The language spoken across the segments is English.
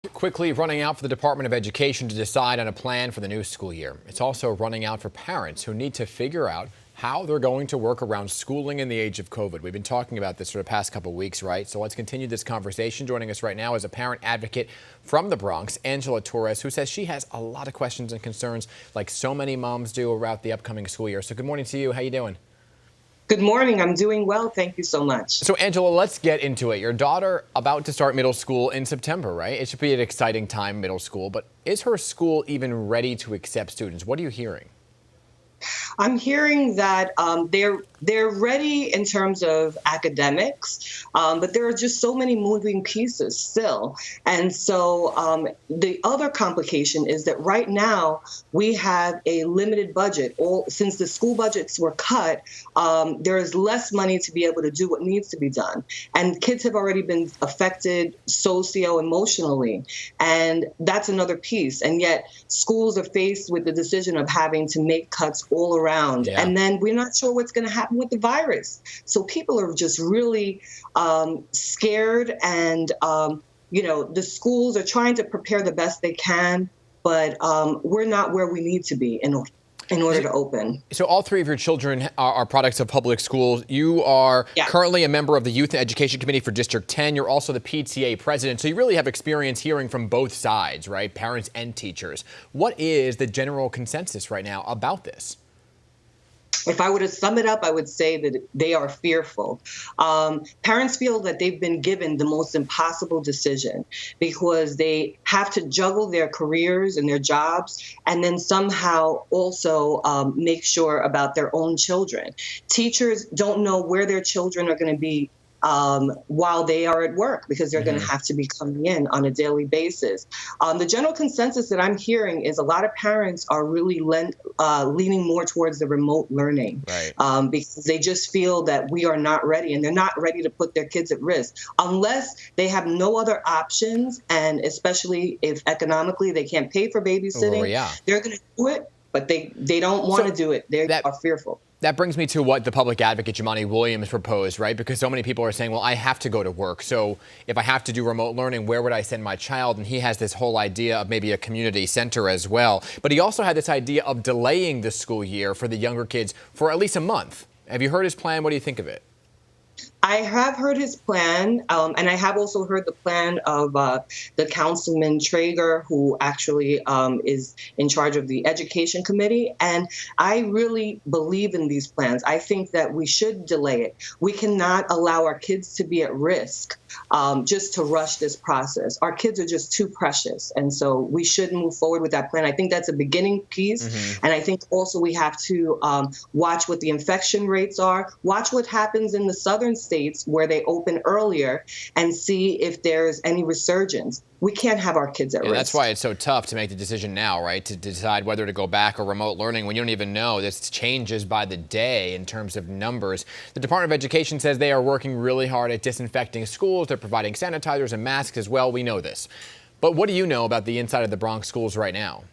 Quickly running out for the Department of Education to decide on a plan for the new school year. It's also running out for parents who need to figure out how they're going to work around schooling in the age of COVID. We've been talking about this for the past couple of weeks, right? So let's continue this conversation. Joining us right now is a parent advocate from the Bronx, Angela Torres, who says she has a lot of questions and concerns like so many moms do about the upcoming school year. So good morning to you. How you doing? Good morning. I'm doing well. Thank you so much. So, Angela, let's get into it. Your daughter about to start middle school in September, right? It should be an exciting time, middle school, but is her school even ready to accept students? What are you hearing? I'm hearing that they're ready in terms of academics, but there are just so many moving pieces still. And so the other complication is that right now we have a limited budget. Since the school budgets were cut, there is less money to be able to do what needs to be done. And kids have already been affected socio-emotionally. And that's another piece. And yet schools are faced with the decision of having to make cuts all around. Yeah. And then we're not sure what's going to happen with the virus. So people are just really scared. And, the schools are trying to prepare the best they can. But we're not where we need to be in order to open. So all three of your children are products of public schools. You are currently a member of the Youth and Education Committee for District 10. You're also the PTA President. So you really have experience hearing from both sides, right? Parents and teachers. What is the general consensus right now about this? If I were to sum it up, I would say that they are fearful. Parents feel that they've been given the most impossible decision because they have to juggle their careers and their jobs and then somehow also make sure about their own children. Teachers don't know where their children are going to be while they are at work because they're going to have to be coming in on a daily basis. The general consensus that I'm hearing is a lot of parents are really leaning more towards the remote learning, right. Because they just feel that we are not ready and they're not ready to put their kids at risk unless they have no other options. And especially if economically they can't pay for babysitting, they're going to do it, but they don't want to do it. They are fearful. That brings me to what the public advocate, Jumaane Williams, proposed, right? Because so many people are saying, well, I have to go to work. So if I have to do remote learning, where would I send my child? And he has this whole idea of maybe a community center as well. But he also had this idea of delaying the school year for the younger kids for at least a month. Have you heard his plan? What do you think of it? I have heard his plan, and I have also heard the plan of the Councilman Traeger, who actually is in charge of the Education Committee. And I really believe in these plans. I think that we should delay it. We cannot allow our kids to be at risk just to rush this process. Our kids are just too precious. And so we should move forward with that plan. I think that's a beginning piece. And I think also we have to watch what the infection rates are, watch what happens in the southern states where they open earlier and see if there's any resurgence. We can't have our kids at risk. That's why it's so tough to make the decision now, right? To decide whether to go back or remote learning when you don't even know. This changes by the day in terms of numbers. The Department of Education says they are working really hard at disinfecting schools. They're providing sanitizers and masks as well. We know this. But what do you know about the inside of the Bronx schools right now?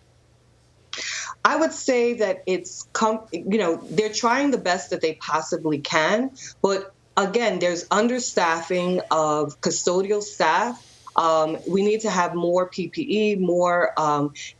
I would say that they're trying the best that they possibly can, but again, there's understaffing of custodial staff. We need to have more PPE, more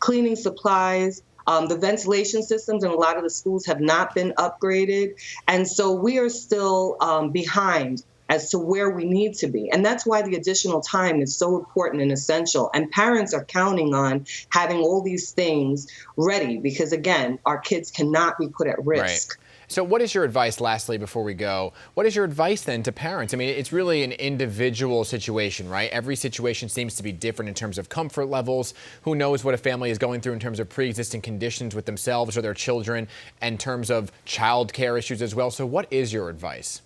cleaning supplies. The ventilation systems in a lot of the schools have not been upgraded. And so we are still behind as to where we need to be. And that's why the additional time is so important and essential. And parents are counting on having all these things ready because, again, our kids cannot be put at risk. Right. So what is your advice, lastly, before we go, what is your advice then to parents? I mean, it's really an individual situation, right? Every situation seems to be different in terms of comfort levels. Who knows what a family is going through in terms of pre-existing conditions with themselves or their children, in terms of child care issues as well. So what is your advice?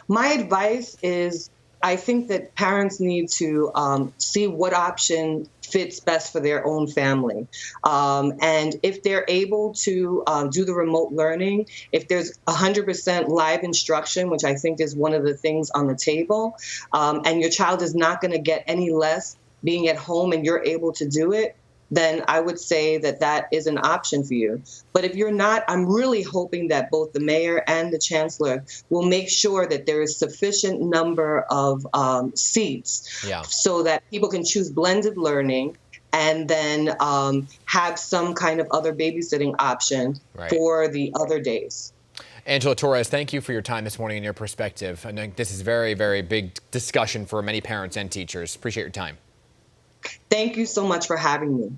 My advice is I think that parents need to see what option fits best for their own family. And if they're able to do the remote learning, if there's 100% live instruction, which I think is one of the things on the table, and your child is not going to get any less being at home and you're able to do it, then I would say that that is an option for you. But if you're not, I'm really hoping that both the mayor and the chancellor will make sure that there is sufficient number of seats Yeah. so that people can choose blended learning and then have some kind of other babysitting option Right. for the other days. Angela Torres, thank you for your time this morning and your perspective. I know this is very, very big discussion for many parents and teachers. Appreciate your time. Thank you so much for having me.